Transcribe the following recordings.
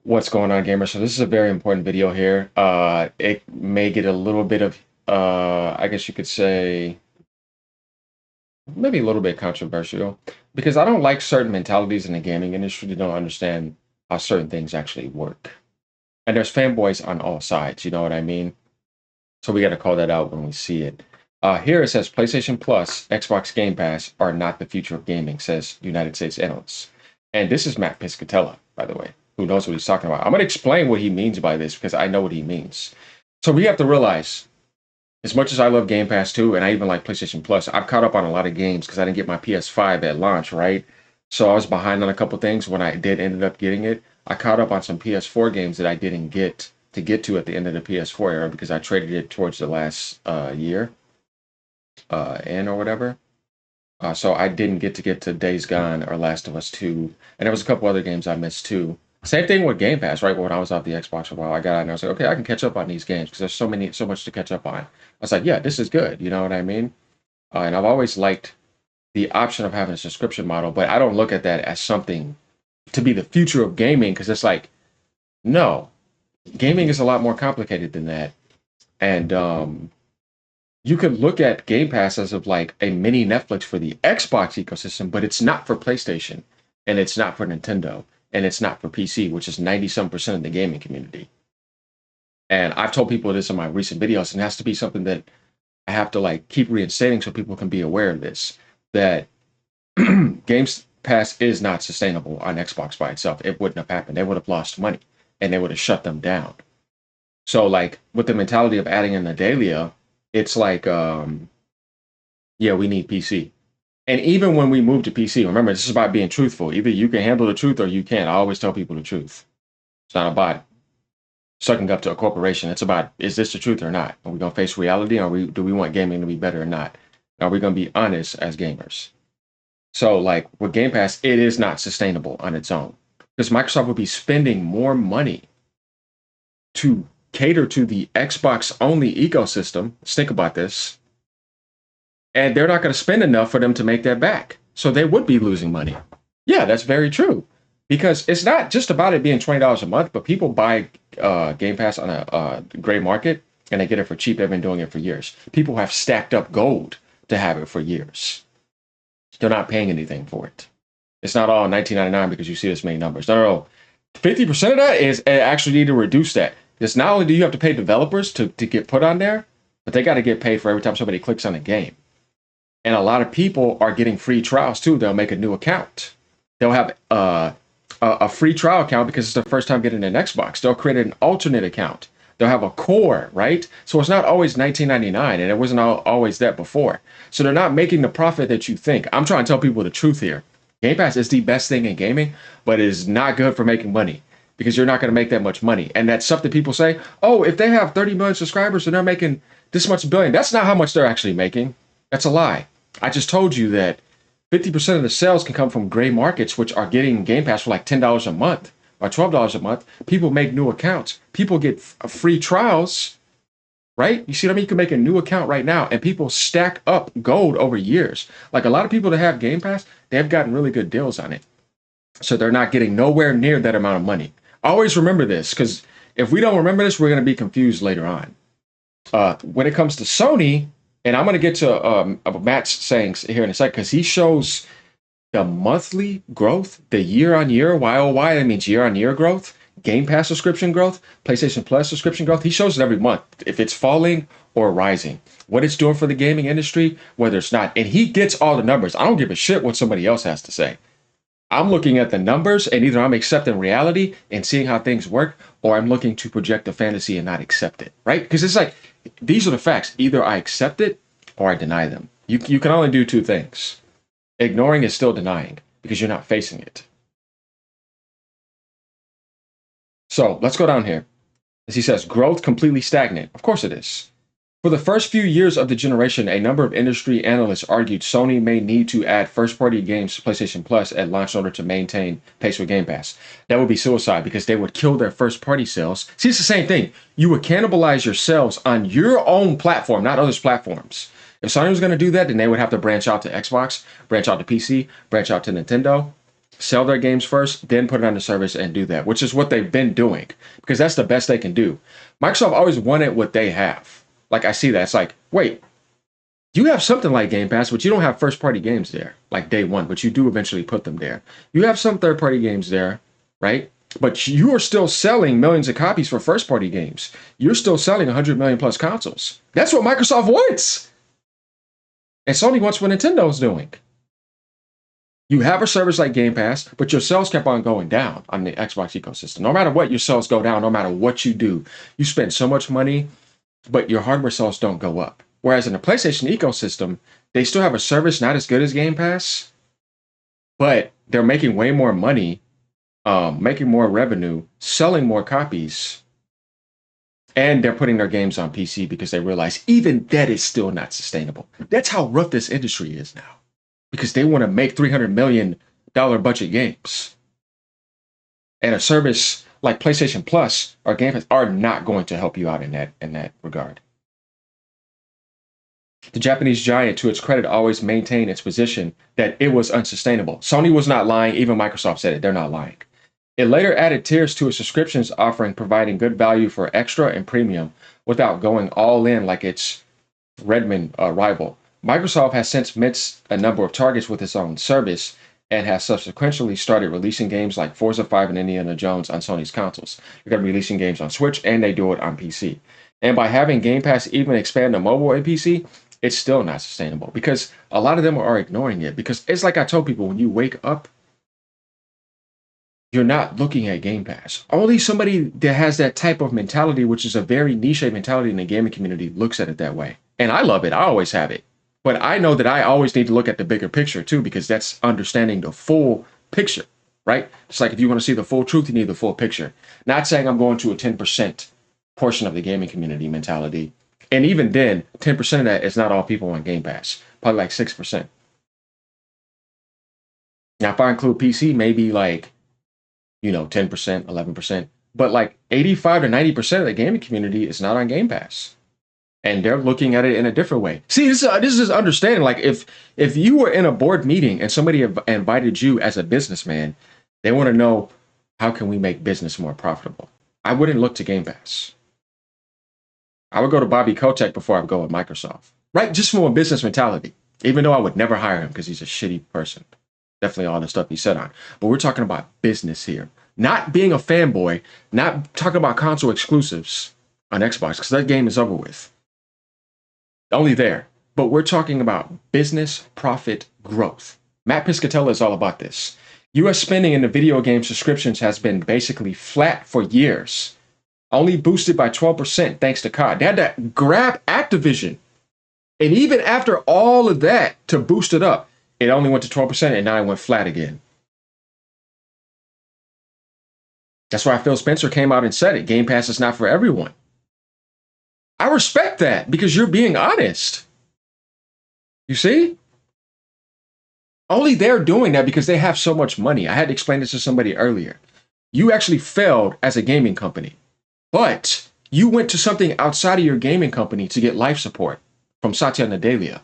What's going on, gamers? So this is a very important video here. It may get a little bit of, I guess you could say, maybe a little bit controversial, because I don't like certain mentalities in the gaming industry that don't understand how certain things actually work. And there's fanboys on all sides, you know what I mean? So we got to call that out when we see it. Here it says PlayStation Plus, Xbox Game Pass are not the future of gaming, says United States analysts. And this is Matt Piscatella, by the way, who knows what he's talking about. I'm going to explain what he means by this because I know what he means. So we have to realize, as much as I love Game Pass too, and I even like PlayStation Plus, I've caught up on a lot of games because I didn't get my PS5 at launch, right? So I was behind on a couple things. When I did ended up getting it, I caught up on some PS4 games that I didn't get to at the end of the PS4 era because I traded it towards the last year in or whatever. So I didn't get to Days Gone or Last of Us 2, and there was a couple other games I missed too. Same thing with Game Pass, right? When I was off the Xbox for a while, I got out and I was like, okay, I can catch up on these games because there's so much to catch up on. I was like, yeah, this is good. You know what I mean? And I've always liked the option of having a subscription model, but I don't look at that as something to be the future of gaming because it's like, no, gaming is a lot more complicated than that. And you could look at Game Pass as of like a mini Netflix for the Xbox ecosystem, but it's not for PlayStation, and it's not for Nintendo, and it's not for PC, which is 90 some percent of the gaming community. And I've told people this in my recent videos, and it has to be something that I have to like keep reinstating so people can be aware of this. That Games Pass is not sustainable on Xbox by itself. It wouldn't have happened. They would have lost money and they would have shut them down. So like with the mentality of adding in the Dahlia, it's like yeah, we need PC. And even when we move to PC, remember this is about being truthful. Either you can handle the truth or you can't. I always tell people the truth. It's not about sucking up to a corporation. It's about, is this the truth or not? Are we gonna face reality, or do we want gaming to be better or not? Are we gonna be honest as gamers? So like with Game Pass, it is not sustainable on its own. Because Microsoft would be spending more money to cater to the Xbox only ecosystem. Let's think about this. And they're not going to spend enough for them to make that back. So they would be losing money. Yeah, that's very true. Because it's not just about it being $20 a month, but people buy Game Pass on a gray market and they get it for cheap. They've been doing it for years. People have stacked up gold to have it for years. They're not paying anything for it. It's not all $19.99 because you see this many numbers. No, no, no. 50% of that is actually need to reduce that. Because not only do you have to pay developers to get put on there, but they got to get paid for every time somebody clicks on a game. And a lot of people are getting free trials too. They'll make a new account. They'll have a free trial account because it's their first time getting an Xbox. They'll create an alternate account. They'll have a core, right? So it's not always $19.99, and it wasn't always that before. So they're not making the profit that you think. I'm trying to tell people the truth here. Game Pass is the best thing in gaming, but it is not good for making money because you're not going to make that much money. And that's something people say, oh, if they have 30 million subscribers and they're making this much billion, that's not how much they're actually making. That's a lie. I just told you that 50% of the sales can come from gray markets, which are getting Game Pass for like $10 a month or $12 a month. People make new accounts. People get free trials, right? You see what I mean? You can make a new account right now and people stack up gold over years. Like a lot of people that have Game Pass, they've gotten really good deals on it. So they're not getting nowhere near that amount of money. Always remember this, because if we don't remember this, we're going to be confused later on. When it comes to Sony, and I'm going to get to Matt's sayings here in a second, because he shows the monthly growth, the year-on-year, YOY, that means year-on-year growth, Game Pass subscription growth, PlayStation Plus subscription growth. He shows it every month, if it's falling or rising, what it's doing for the gaming industry, whether it's not. And he gets all the numbers. I don't give a shit what somebody else has to say. I'm looking at the numbers, and either I'm accepting reality and seeing how things work, or I'm looking to project a fantasy and not accept it, right? Because it's like, these are the facts. Either I accept it or I deny them. You can only do two things. Ignoring is still denying because you're not facing it. So let's go down here. As he says, growth completely stagnant. Of course it is. For the first few years of the generation, a number of industry analysts argued Sony may need to add first-party games to PlayStation Plus at launch in order to maintain pace with Game Pass. That would be suicide because they would kill their first-party sales. See, it's the same thing. You would cannibalize your sales on your own platform, not others' platforms. If Sony was going to do that, then they would have to branch out to Xbox, branch out to PC, branch out to Nintendo. sell their games first, then put it on the service and do that, which is what they've been doing because that's the best they can do. Microsoft always wanted what they have. Like I see that. It's like, wait, you have something like Game Pass, but you don't have first party games there, like day one, but you do eventually put them there. You have some third party games there, right? But you are still selling millions of copies for first party games. You're still selling 100 million plus consoles. That's what Microsoft wants. And Sony wants what Nintendo's doing. You have a service like Game Pass, but your sales kept on going down on the Xbox ecosystem. No matter what, your sales go down, no matter what you do. You spend so much money, but your hardware sales don't go up. Whereas in the PlayStation ecosystem, they still have a service not as good as Game Pass, but they're making way more money, making more revenue, selling more copies, and they're putting their games on PC because they realize even that is still not sustainable. That's how rough this industry is now. Because they want to make $300 million budget games. And a service like PlayStation Plus or Game Pass are not going to help you out in that regard. The Japanese giant, to its credit, always maintained its position that it was unsustainable. Sony was not lying. Even Microsoft said it. They're not lying. It later added tiers to its subscriptions offering, providing good value for extra and premium without going all in like its Redmond rival. Microsoft has since missed a number of targets with its own service and has subsequently started releasing games like Forza 5 and Indiana Jones on Sony's consoles. They're going to be releasing games on Switch, and they do it on PC. And by having Game Pass even expand to mobile and PC, it's still not sustainable because a lot of them are ignoring it. Because it's like I told people, when you wake up, you're not looking at Game Pass. Only somebody that has that type of mentality, which is a very niche mentality in the gaming community, looks at it that way. And I love it. I always have it. But I know that I always need to look at the bigger picture too, because that's understanding the full picture, right? It's like if you want to see the full truth, you need the full picture. Not saying I'm going to a 10% portion of the gaming community mentality. And even then, 10% of that is not all people on Game Pass. Probably like 6%. Now, if I include PC, maybe like, 10%, 11%. But like 85 to 90% of the gaming community is not on Game Pass. And they're looking at it in a different way. See, this is understanding. Like if you were in a board meeting and somebody invited you as a businessman, they want to know, how can we make business more profitable? I wouldn't look to Game Pass. I would go to Bobby Kotick before I would go with Microsoft, right? Just from a business mentality, even though I would never hire him because he's a shitty person. Definitely all the stuff he said on. But we're talking about business here, not being a fanboy, not talking about console exclusives on Xbox because that game is over with. Only there. But we're talking about business profit growth. Matt Piscatella is all about this. US spending in the video game subscriptions has been basically flat for years, only boosted by 12% thanks to COD. They had to grab Activision. And even after all of that to boost it up, it only went to 12% and now it went flat again. That's why Phil Spencer came out and said it. Game Pass is not for everyone. I respect that because you're being honest. You see? Only they're doing that because they have so much money. I had to explain this to somebody earlier. You actually failed as a gaming company, but you went to something outside of your gaming company to get life support from Satya Nadella.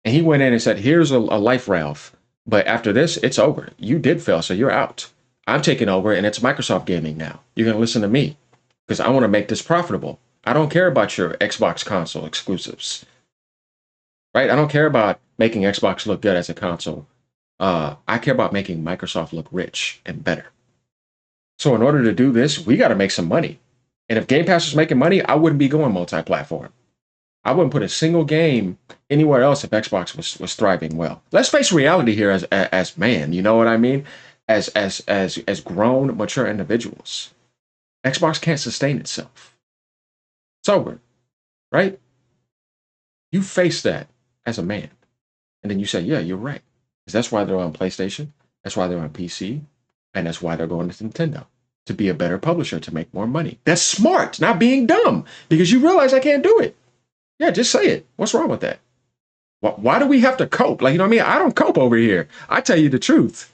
And he went in and said, here's a life raft. But after this, it's over. You did fail, so you're out. I'm taking over, and it's Microsoft Gaming now. You're going to listen to me because I want to make this profitable. I don't care about your Xbox console exclusives, right? I don't care about making Xbox look good as a console. I care about making Microsoft look rich and better. So in order to do this, we got to make some money. And if Game Pass was making money, I wouldn't be going multi-platform. I wouldn't put a single game anywhere else if Xbox was thriving well. Let's face reality here as man, you know what I mean? As grown, mature individuals. Xbox can't sustain itself. It's over, right? You face that as a man. And then you say, yeah, you're right. Because that's why they're on PlayStation. That's why they're on PC. And that's why they're going to Nintendo. To be a better publisher, to make more money. That's smart, not being dumb. Because you realize I can't do it. Yeah, just say it. What's wrong with that? Why do we have to cope? Like, you know what I mean? I don't cope over here. I tell you the truth.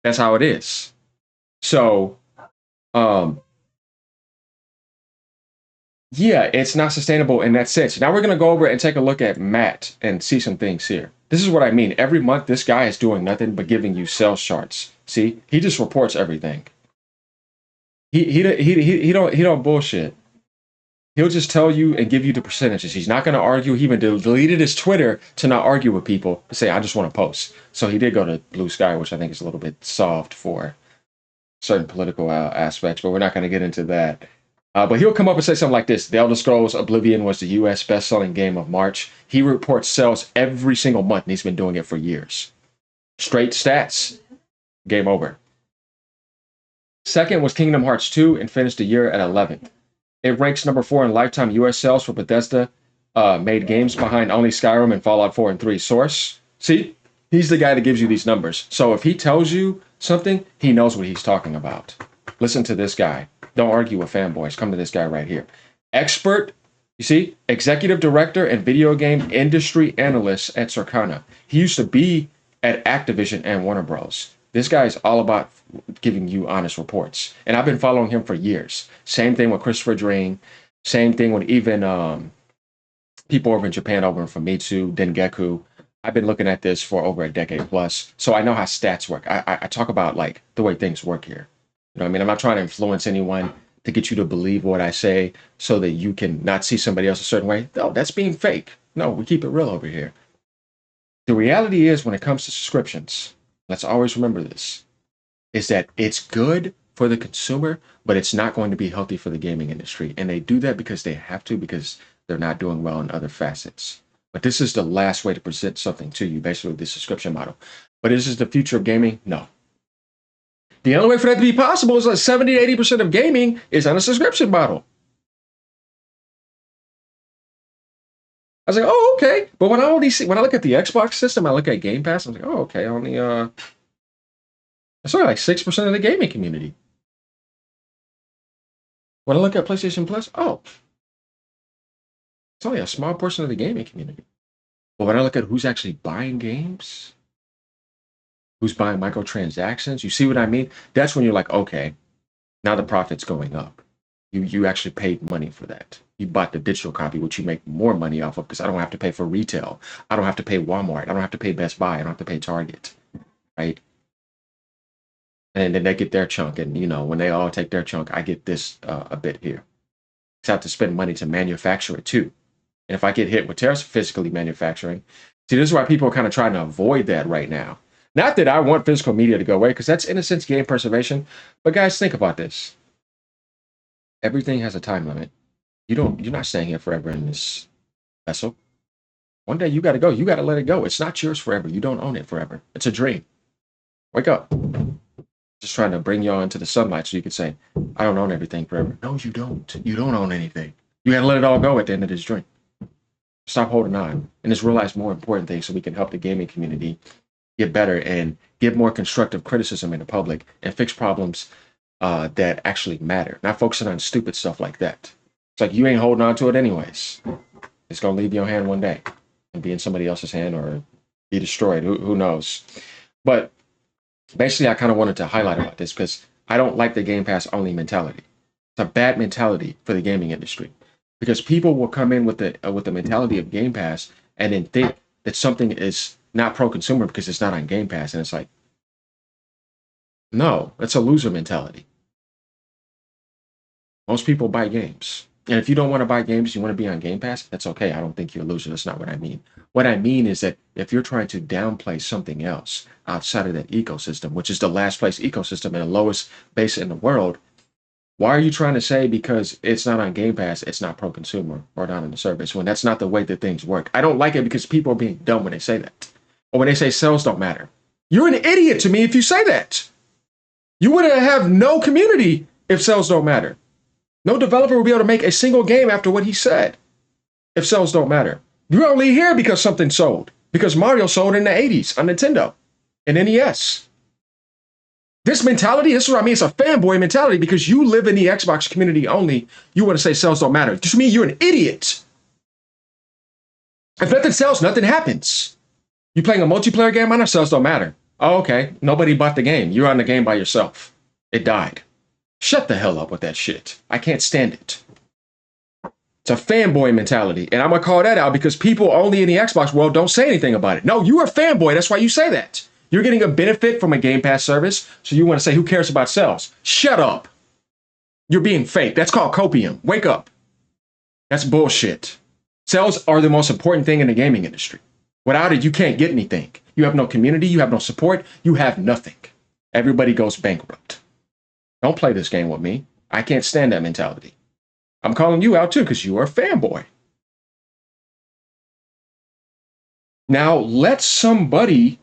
That's how it is. So, Yeah, it's not sustainable in that sense. Now we're going to go over and take a look at Matt and see some things here. This is what I mean. Every month, this guy is doing nothing but giving you sales charts. See, he just reports everything. He don't bullshit. He'll just tell you and give you the percentages. He's not going to argue. He even deleted his Twitter to not argue with people. To say I just want to post. So he did go to Blue Sky, which I think is a little bit soft for certain political aspects, but we're not going to get into that. But he'll come up and say something like this: The Elder Scrolls Oblivion was the U.S. best-selling game of March. He reports sales every single month, and he's been doing it for years. Straight stats. Game over. Second was Kingdom Hearts 2 and finished the year at 11th. It ranks number 4 in lifetime U.S. sales for Bethesda made games behind only Skyrim and Fallout 4 and 3. Source. See, he's the guy that gives you these numbers. So if he tells you something, he knows what he's talking about. Listen to this guy. Don't argue with fanboys. Come to this guy right here. Expert, you see, executive director and video game industry analyst at Circana. He used to be at Activision and Warner Bros. This guy is all about giving you honest reports. And I've been following him for years. Same thing with Christopher Drain. Same thing with even people over in Japan, over in Famitsu, Dengeku. I've been looking at this for over a decade plus. So I know how stats work. I talk about like the way things work here. You know what I mean? I'm not trying to influence anyone to get you to believe what I say so that you can not see somebody else a certain way. No, that's being fake. No, we keep it real over here. The reality is when it comes to subscriptions, let's always remember this, is that it's good for the consumer, but it's not going to be healthy for the gaming industry. And they do that because they have to, because they're not doing well in other facets. But this is the last way to present something to you, basically the subscription model. But is this the future of gaming? No. The only way for that to be possible is that 70 to 80% of gaming is on a subscription model. I was like, oh, okay. But when I look at the Xbox system, I look at Game Pass, I'm like, oh, okay, it's only like 6% of the gaming community. When I look at PlayStation Plus, oh, it's only a small portion of the gaming community. But when I look at who's actually buying games, who's buying microtransactions, you see what I mean? That's when you're like, okay, now the profit's going up. You actually paid money for that. You bought the digital copy, which you make more money off of because I don't have to pay for retail. I don't have to pay Walmart. I don't have to pay Best Buy. I don't have to pay Target, right? And then they get their chunk. And, when they all take their chunk, I get this a bit here. I have to spend money to manufacture it too. And if I get hit with tariffs physically manufacturing, see, this is why people are kind of trying to avoid that right now. Not that I want physical media to go away, because that's in a sense game preservation. But guys, think about this. Everything has a time limit. You're not staying here forever in this vessel. One day you got to go. You got to let it go. It's not yours forever. You don't own it forever. It's a dream. Wake up. Just trying to bring y'all into the sunlight so you can say, I don't own everything forever. No, you don't. You don't own anything. You got to let it all go at the end of this dream. Stop holding on and just realize more important things so we can help the gaming community get better and give more constructive criticism in the public and fix problems that actually matter. Not focusing on stupid stuff like that. It's like you ain't holding on to it anyways. It's going to leave your hand one day and be in somebody else's hand or be destroyed. Who knows? But basically, I kind of wanted to highlight about this because I don't like the Game Pass only mentality. It's a bad mentality for the gaming industry because people will come in with the mentality of Game Pass and then think that something is not pro-consumer because it's not on Game Pass. And it's like, no, it's a loser mentality. Most people buy games. And if you don't want to buy games, you want to be on Game Pass, that's okay. I don't think you're a loser. That's not what I mean. What I mean is that if you're trying to downplay something else outside of that ecosystem, which is the last place ecosystem and the lowest base in the world, why are you trying to say because it's not on Game Pass, it's not pro-consumer or not in the service when that's not the way that things work? I don't like it because people are being dumb when they say that. Or when they say sales don't matter. You're an idiot to me if you say that. You wouldn't have no community if sales don't matter. No developer will be able to make a single game after what he said if sales don't matter. You're only here because something sold. Because Mario sold in the 80s on Nintendo and NES. This mentality, this is what I mean, it's a fanboy mentality because you live in the Xbox community only. You want to say sales don't matter. To me, you're an idiot. If nothing sells, nothing happens. You playing a multiplayer game on it, sales don't matter. Oh, okay. Nobody bought the game. You're on the game by yourself. It died. Shut the hell up with that shit. I can't stand it. It's a fanboy mentality. And I'm going to call that out because people only in the Xbox world don't say anything about it. No, you're a fanboy. That's why you say that. You're getting a benefit from a Game Pass service. So you want to say, who cares about sales? Shut up. You're being fake. That's called copium. Wake up. That's bullshit. Sales are the most important thing in the gaming industry. Without it, you can't get anything. You have no community. You have no support. You have nothing. Everybody goes bankrupt. Don't play this game with me. I can't stand that mentality. I'm calling you out too because you are a fanboy. Now, let somebody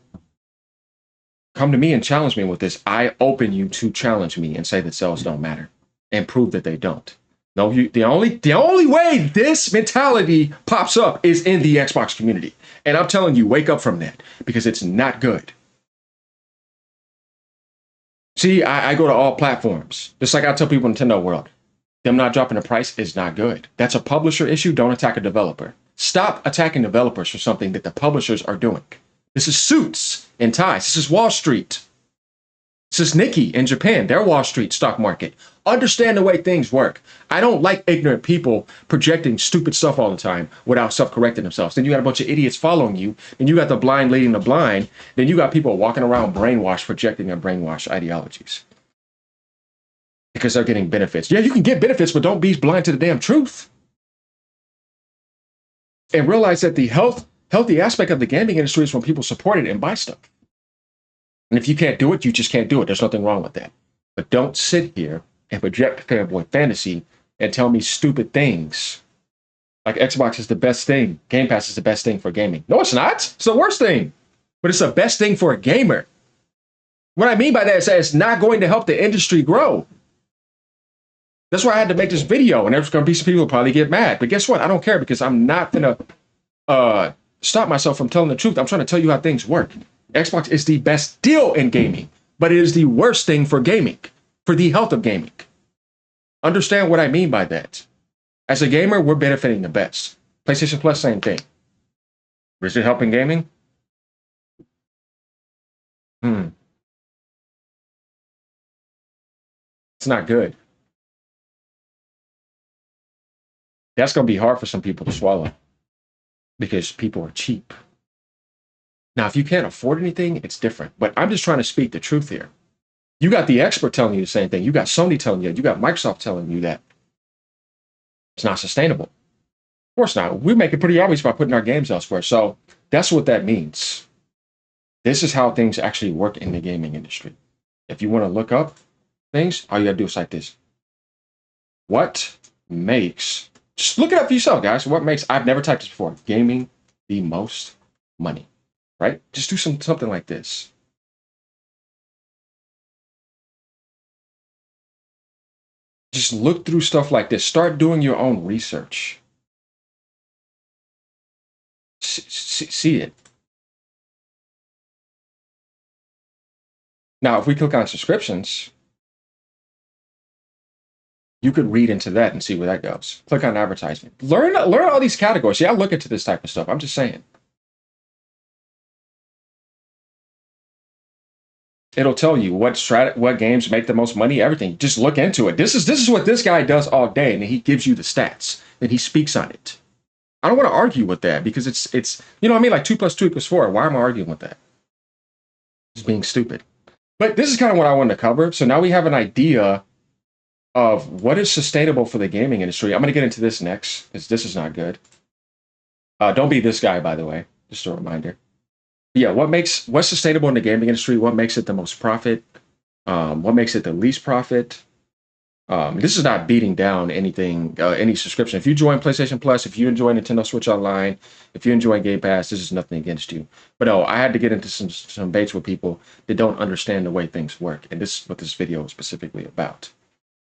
come to me and challenge me with this. I open you to challenge me and say that sales don't matter and prove that they don't. No, the only way this mentality pops up is in the Xbox community. And I'm telling you, wake up from that because it's not good. See, I go to all platforms. Just like I tell people in Nintendo world, them not dropping the price is not good. That's a publisher issue. Don't attack a developer. Stop attacking developers for something that the publishers are doing. This is Suits and ties. This is Wall Street. This is Nikkei in Japan, their Wall Street stock market. Understand the way things work. I don't like ignorant people projecting stupid stuff all the time without self-correcting themselves. Then you got a bunch of idiots following you. Then you got the blind leading the blind. Then you got people walking around brainwashed, projecting their brainwashed ideologies. Because they're getting benefits. Yeah, you can get benefits, but don't be blind to the damn truth. And realize that the healthy aspect of the gaming industry is when people support it and buy stuff. And if you can't do it, you just can't do it. There's nothing wrong with that. But don't sit here and project fanboy fantasy and tell me stupid things. Like Xbox is the best thing. Game Pass is the best thing for gaming. No, it's not. It's the worst thing. But it's the best thing for a gamer. What I mean by that is that it's not going to help the industry grow. That's why I had to make this video. And there's going to be some people who probably get mad. But guess what? I don't care because I'm not going to stop myself from telling the truth. I'm trying to tell you how things work. Xbox is the best deal in gaming, but it is the worst thing for gaming, for the health of gaming. Understand what I mean by that. As a gamer, we're benefiting the best. PlayStation Plus, same thing. Is it helping gaming? It's not good. That's going to be hard for some people to swallow because people are cheap. Now, if you can't afford anything, it's different. But I'm just trying to speak the truth here. You got the expert telling you the same thing. You got Sony telling you. You got Microsoft telling you that it's not sustainable. Of course not. We make it pretty obvious by putting our games elsewhere. So that's what that means. This is how things actually work in the gaming industry. If you want to look up things, all you got to do is like this. What makes, just look it up for yourself, guys. What makes, I've never typed this before, gaming the most money, right? Just do something like this. Just look through stuff like this. Start doing your own research. See it. Now, if we click on subscriptions, you could read into that and see where that goes. Click on advertisement. Learn all these categories. Yeah, I look into this type of stuff. I'm just saying. It'll tell you what games make the most money, everything. Just look into it. This is what this guy does all day, and he gives you the stats, and he speaks on it. I don't want to argue with that because it's you know what I mean, like 2 + 2 = 4. Why am I arguing with that? It's being stupid. But this is kind of what I wanted to cover. So now we have an idea of what is sustainable for the gaming industry. I'm going to get into this next because this is not good. Don't be this guy, by the way. Just a reminder. Yeah, what's sustainable in the gaming industry? What makes it the most profit? What makes it the least profit? This is not beating down anything, any subscription. If you join PlayStation Plus, if you enjoy Nintendo Switch Online, if you enjoy Game Pass, this is nothing against you. But no, I had to get into some debates with people that don't understand the way things work, and this is what this video is specifically about.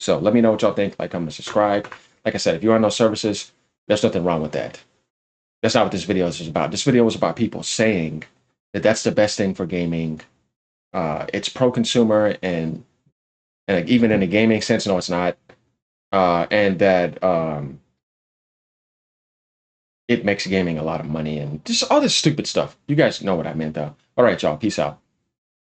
So let me know what y'all think. Like, comment, subscribe. Like I said, if you're on those services, there's nothing wrong with that. That's not what this video is about. This video was about people saying that that's the best thing for gaming. It's pro-consumer and even in a gaming sense, no, it's not. And that it makes gaming a lot of money and just all this stupid stuff. You guys know what I meant, though. All right, y'all. Peace out.